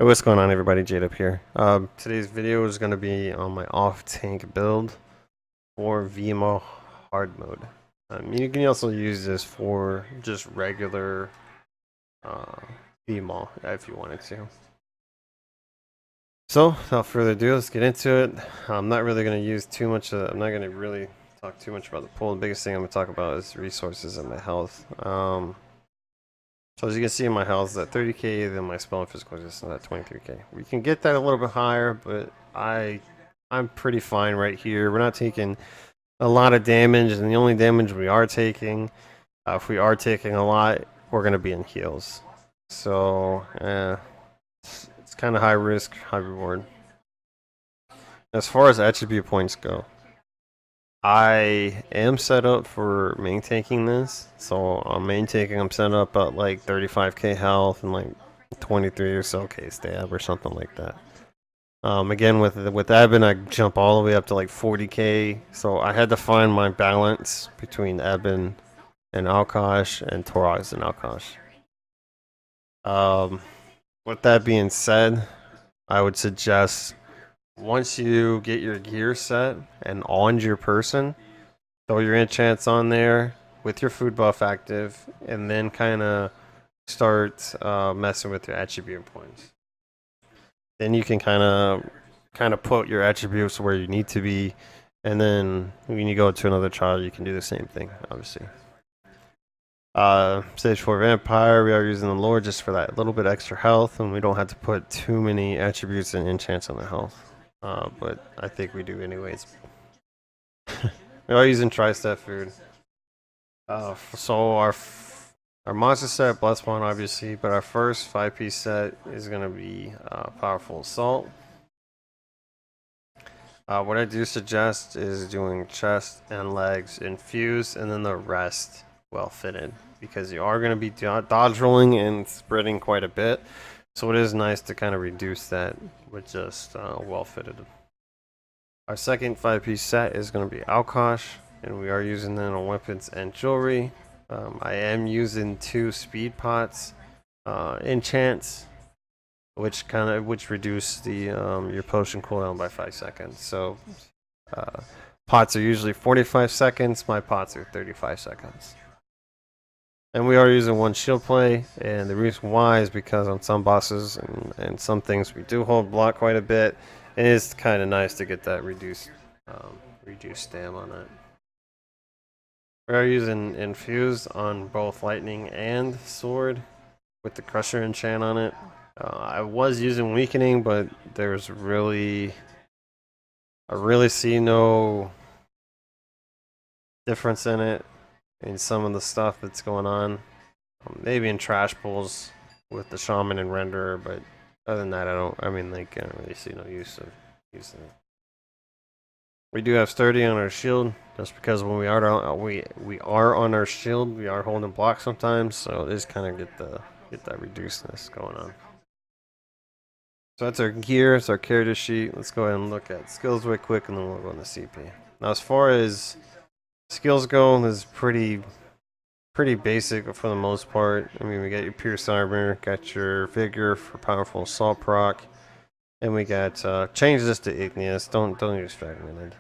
Hey, what's going on, everybody? Jade up here. Today's video is going to be on my off-tank build for VMOL hard mode. You can also use this for just regular VMOL if you wanted to. So, without further ado, let's get into it. I'm not really going to use too much I'm not going to really talk too much about the pool. The biggest thing I'm going to talk about is resources and my health. So as you can see, my health is at 30k, then my spell and physical resistance at 23k. We can get that a little bit higher, but I'm pretty fine right here. We're not taking a lot of damage, and the only damage we are taking, if we are taking a lot, we're going to be in heals. So it's kind of high risk, high reward. As far as attribute points go, I am set up for main tanking this. So on main tanking, I'm set up at like 35k health and like 23 or so k stab or something like that. Again, with Eben, I jump all the way up to like 40k. So I had to find my balance between Eben and Alkosh and Torox and Alkosh. With that being said, I would suggest once you get your gear set and on your person, throw your enchants on there with your food buff active, and then kind of start messing with your attribute points. Then you can kind of put your attributes where you need to be, and then when you go to another trial, you can do the same thing, obviously. Stage 4 Vampire, we are using the lore just for that little bit extra health, and we don't have to put too many attributes and enchants on the health. But I think we do anyways. We are using tri-step food. So our monster set, Bloodspawner obviously, but our first 5-piece set is going to be Powerful Assault. What I do suggest is doing chest and legs infused, and then the rest well fitted, because you are going to be dodge rolling and spreading quite a bit. So it is nice to kind of reduce that with just well fitted. Our second 5-piece set is going to be Alkosh, and we are using that on weapons and jewelry. I am using 2 speed pots, enchants, which reduce the your potion cooldown by 5 seconds. So pots are usually 45 seconds. My pots are 35 seconds. And we are using 1 shield play, and the reason why is because on some bosses and some things we do hold block quite a bit. It is kind of nice to get that reduced stam on it. We are using infused on both lightning and sword with the crusher enchant on it. I was using weakening, but there's I really see no difference in it in some of the stuff that's going on. Maybe in trash pools with the shaman and renderer, but other than that, I don't really see no use of using it. We do have sturdy on our shield, just because when we are on our shield, we are holding block sometimes, so it is kind of get that reducedness going on. So that's our gear, it's our character sheet. Let's go ahead and look at skills real quick, and then we'll go on the CP. Now, as far as skills go, this is pretty basic for the most part. I mean, we got your pierce armor, got your vigor for powerful assault proc, and we got change this to igneous. Don't use fragmented.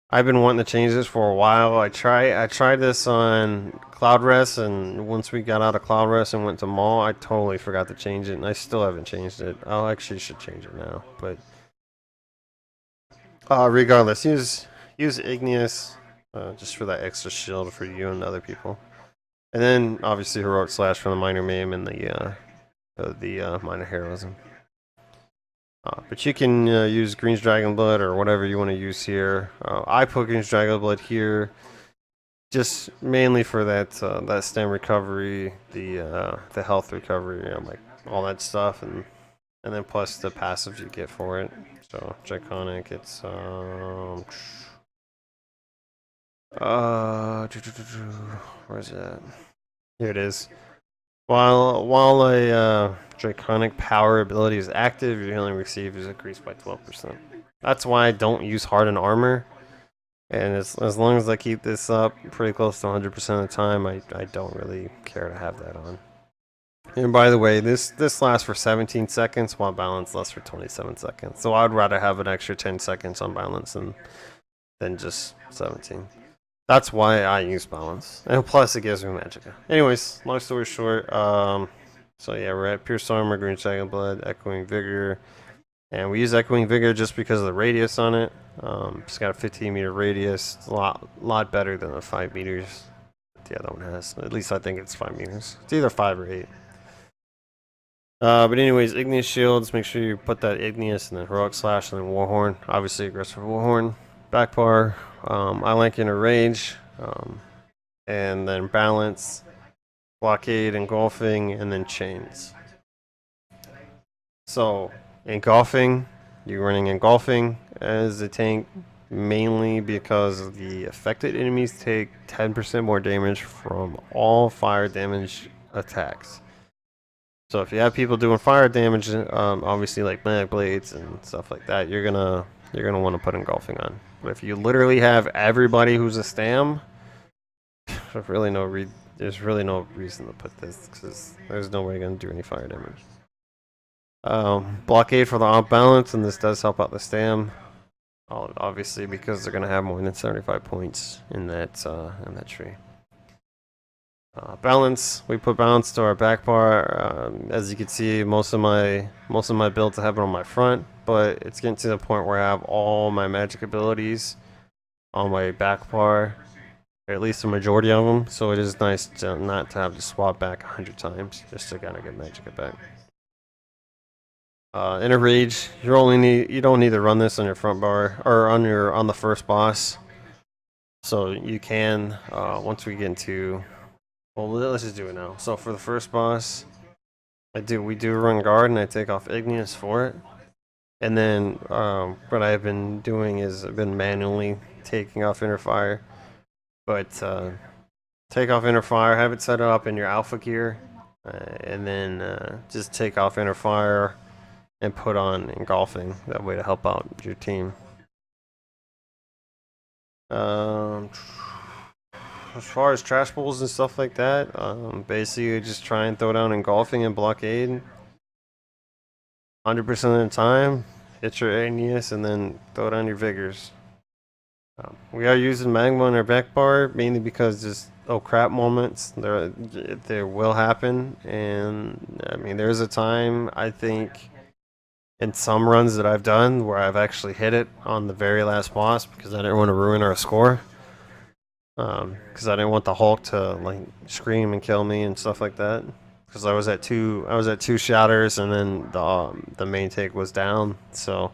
I've been wanting to change this for a while. I tried this on Cloud Rest, and once we got out of Cloud Rest and went to Mall, I totally forgot to change it, and I still haven't changed it. I actually should change it now, but regardless, use igneous just for that extra shield for you and other people. And then obviously heroic slash for the minor meme and the minor heroism. But you can use Green's Dragon Blood or whatever you want to use here. I put Green's Dragon Blood here, just mainly for that stam recovery, the health recovery, like all that stuff, and then plus the passives you get for it. So Draconic, it's where's it at? Here it is. While a Draconic power ability is active, your healing received is increased by 12%. That's why I don't use hardened armor. And as long as I keep this up pretty close to 100% of the time, I don't really care to have that on. And by the way, this lasts for 17 seconds, while balance lasts for 27 seconds. So I'd rather have an extra 10 seconds on balance than just 17. That's why I use balance. And plus, it gives me magicka. Anyways, long story short, so yeah, we're at Pierce Armor, Green Second Blood, Echoing Vigor. And we use Echoing Vigor just because of the radius on it. It's got a 15-meter radius. It's a lot better than the 5 meters the other one has. At least I think it's 5 meters. It's either 5 or 8. But anyways, Igneous Shields. Make sure you put that Igneous and then Heroic Slash and then Warhorn. Obviously, Aggressive Warhorn. Backbar. I like Rage. And then Balance. Blockade, Engulfing, and then Chains. So, Engulfing, you're running Engulfing as a tank mainly because the affected enemies take 10% more damage from all fire damage attacks. So if you have people doing fire damage, obviously like mag blades and stuff like that, you're gonna want to put Engulfing on. But if you literally have everybody who's a Stam, there's really no reason to put this because there's no way you're gonna do any fire damage. Blockade for the off balance, and this does help out the Stam, obviously because they're gonna have more than 75 points in that tree. Balance, we put balance to our back bar. As you can see, most of my builds have it on my front, but it's getting to the point where I have all my magic abilities on my back bar, or at least the majority of them. So it is nice to not to have to swap back 100 times just to kind of get magic back. In a rage, you don't need to run this on your front bar or on the first boss. So you can once we get into, well, let's just do it now. So for the first boss, we do run guard and I take off Igneous for it. And then what I've been doing is I've been manually taking off Inner Fire. But take off Inner Fire, have it set up in your alpha gear, and then just take off Inner Fire and put on Engulfing. That way to help out your team. As far as trash pulls and stuff like that, basically just try and throw down Engulfing and Blockade 100% of the time. Hit your Igneous and then throw down your Vigors. We are using Magma in our back bar mainly because just oh crap moments there will happen, and I mean there's a time I think in some runs that I've done where I've actually hit it on the very last boss because I didn't want to ruin our score. Because I didn't want the Hulk to like scream and kill me and stuff like that. Because I was at two shatters and then the main take was down, so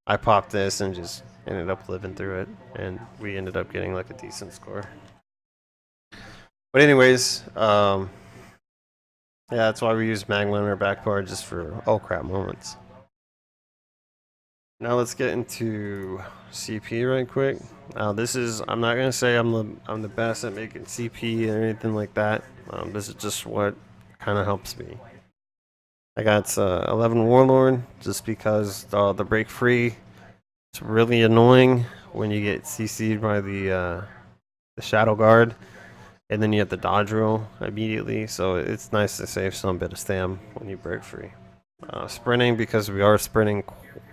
I popped this and just ended up living through it, and we ended up getting like a decent score. But anyways, yeah, that's why we use Magma in our back bar, just for oh crap moments. Now let's get into CP right quick. This is, I'm not gonna say I'm the best at making CP or anything like that. This is just what kind of helps me. I got 11 Warlord just because the break free. It's really annoying when you get CC'd by the Shadow Guard, and then you have the dodge roll immediately. So it's nice to save some bit of stam when you break free. Sprinting, because we are sprinting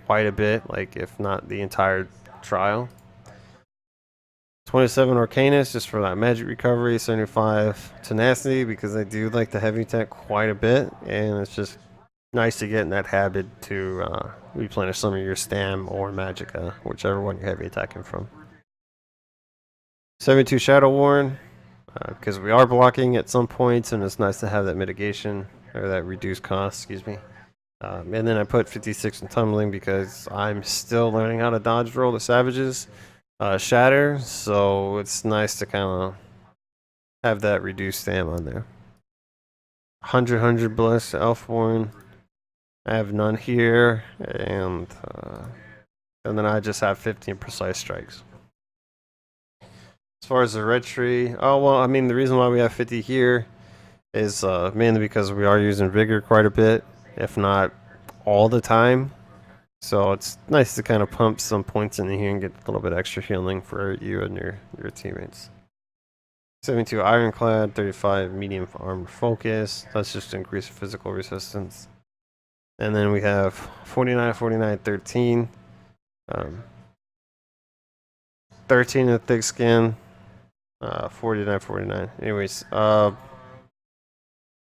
quite a bit, like if not the entire trial. 27 Arcanus just for that magic recovery. 75 Tenacity because I do like the heavy tech quite a bit, and it's just nice to get in that habit to replenish some of your stam or magicka, whichever one you're heavy attacking from. 72 Shadow Warren, because we are blocking at some points, and it's nice to have that mitigation, or that reduced cost, excuse me. And then I put 56 in Tumbling because I'm still learning how to dodge roll the Savages Shatter, so it's nice to kind of have that reduced stam on there. 100 Bless Elfborn. I have none here, and then I just have 15 Precise Strikes. As far as the red tree, oh well, I mean the reason why we have 50 here is mainly because we are using Vigor quite a bit, if not all the time. So it's nice to kind of pump some points in here and get a little bit extra healing for you and your teammates. 72 ironclad, 35 medium armor focus. That's just to increase physical resistance. And then we have 49, 49, 13. 13 in thick skin. 49, 49. Anyways,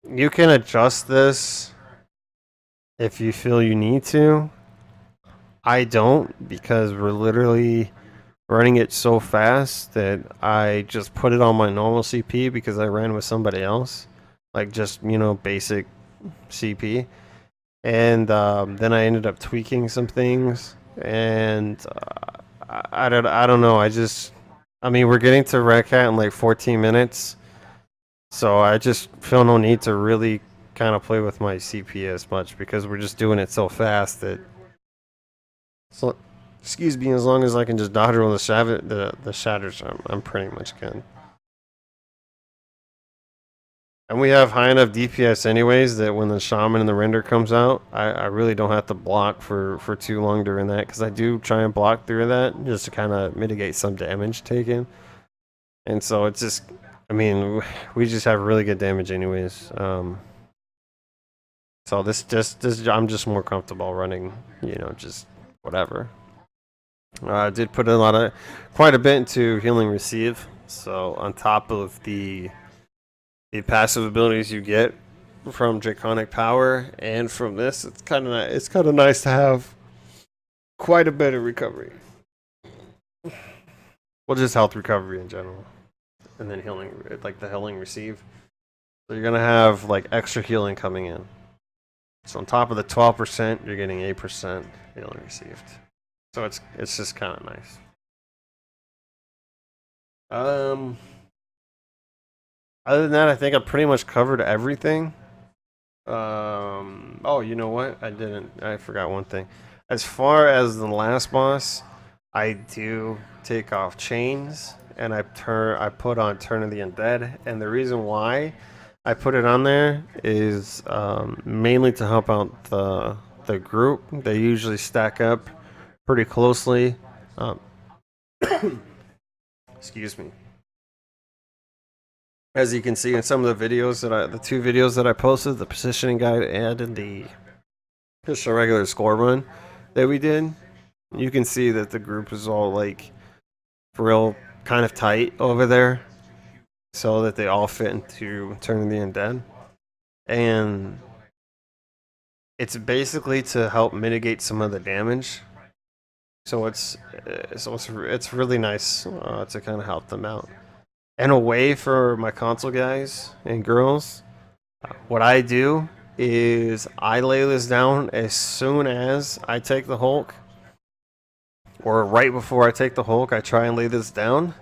you can adjust this if you feel you need to. I don't, because we're literally running it so fast that I just put it on my normal CP because I ran with somebody else, like just, you know, basic CP. And then I ended up tweaking some things, and I don't know. I mean, we're getting to Red Cat in like 14 minutes, so I just feel no need to really kind of play with my CP as much because we're just doing it so fast that. So, excuse me, as long as I can just dodge roll the shatters, I'm pretty much good. And we have high enough DPS anyways that when the shaman and the render comes out, I really don't have to block for too long during that, because I do try and block through that just to kind of mitigate some damage taken. And so it's just, I mean, we just have really good damage anyways. So this I'm just more comfortable running, you know, just whatever. I did put quite a bit into healing receive. So on top of the passive abilities you get from Draconic Power and from this, it's kind of nice to have quite a bit of recovery. Well, just health recovery in general, and then healing, like the healing receive. So you're gonna have like extra healing coming in. So on top of the 12%, you're getting 8% healing received. So it's just kind of nice. Other than that, I think I pretty much covered everything. Oh, you know what? I forgot one thing. As far as the last boss, I do take off chains and I put on Turn of the Undead, and the reason why I put it on there is mainly to help out the group. They usually stack up pretty closely. Excuse me. As you can see in some of the videos the 2 videos that I posted, the positioning guide and just a regular score run that we did, you can see that the group is all like for real kind of tight over there, so that they all fit into Turn of the Undead. And it's basically to help mitigate some of the damage. So it's really nice to kind of help them out. And a way for my console guys and girls, what I do is I lay this down as soon as I take the Hulk, or right before I take the Hulk, I try and lay this down.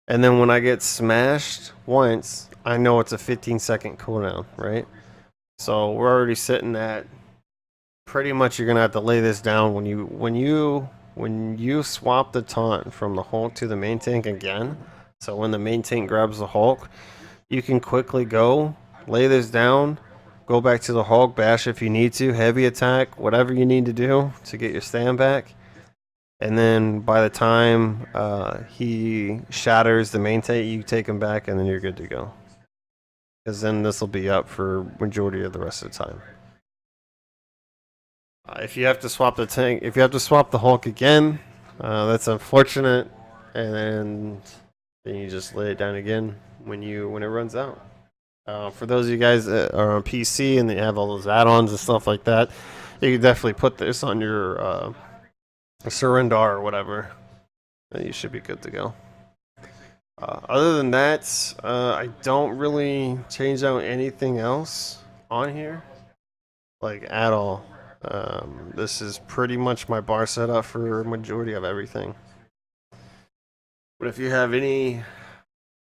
And then when I get smashed once, I know it's a 15-second cooldown, right? So we're already sitting at pretty much you're gonna have to lay this down when you swap the taunt from the Hulk to the main tank again. So when the main tank grabs the Hulk, you can quickly go, lay this down, go back to the Hulk, bash if you need to, heavy attack, whatever you need to do to get your stand back. And then by the time he shatters the main tank, you take him back, and then you're good to go. Because then this will be up for majority of the rest of the time. If you have to swap the tank, if you have to swap the Hulk again, that's unfortunate. And then you just lay it down again when it runs out. For those of you guys that are on PC and they have all those add-ons and stuff like that, you can definitely put this on your Surrender or whatever. You should be good to go. Other than that, I don't really change out anything else on here, like at all. This is pretty much my bar setup for a majority of everything. But if you have any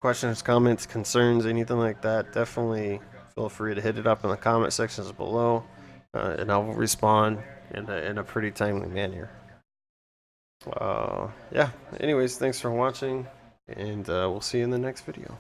questions, comments, concerns, anything like that, definitely feel free to hit it up in the comment sections below, and I will respond in a pretty timely manner. Yeah, anyways, thanks for watching, and we'll see you in the next video.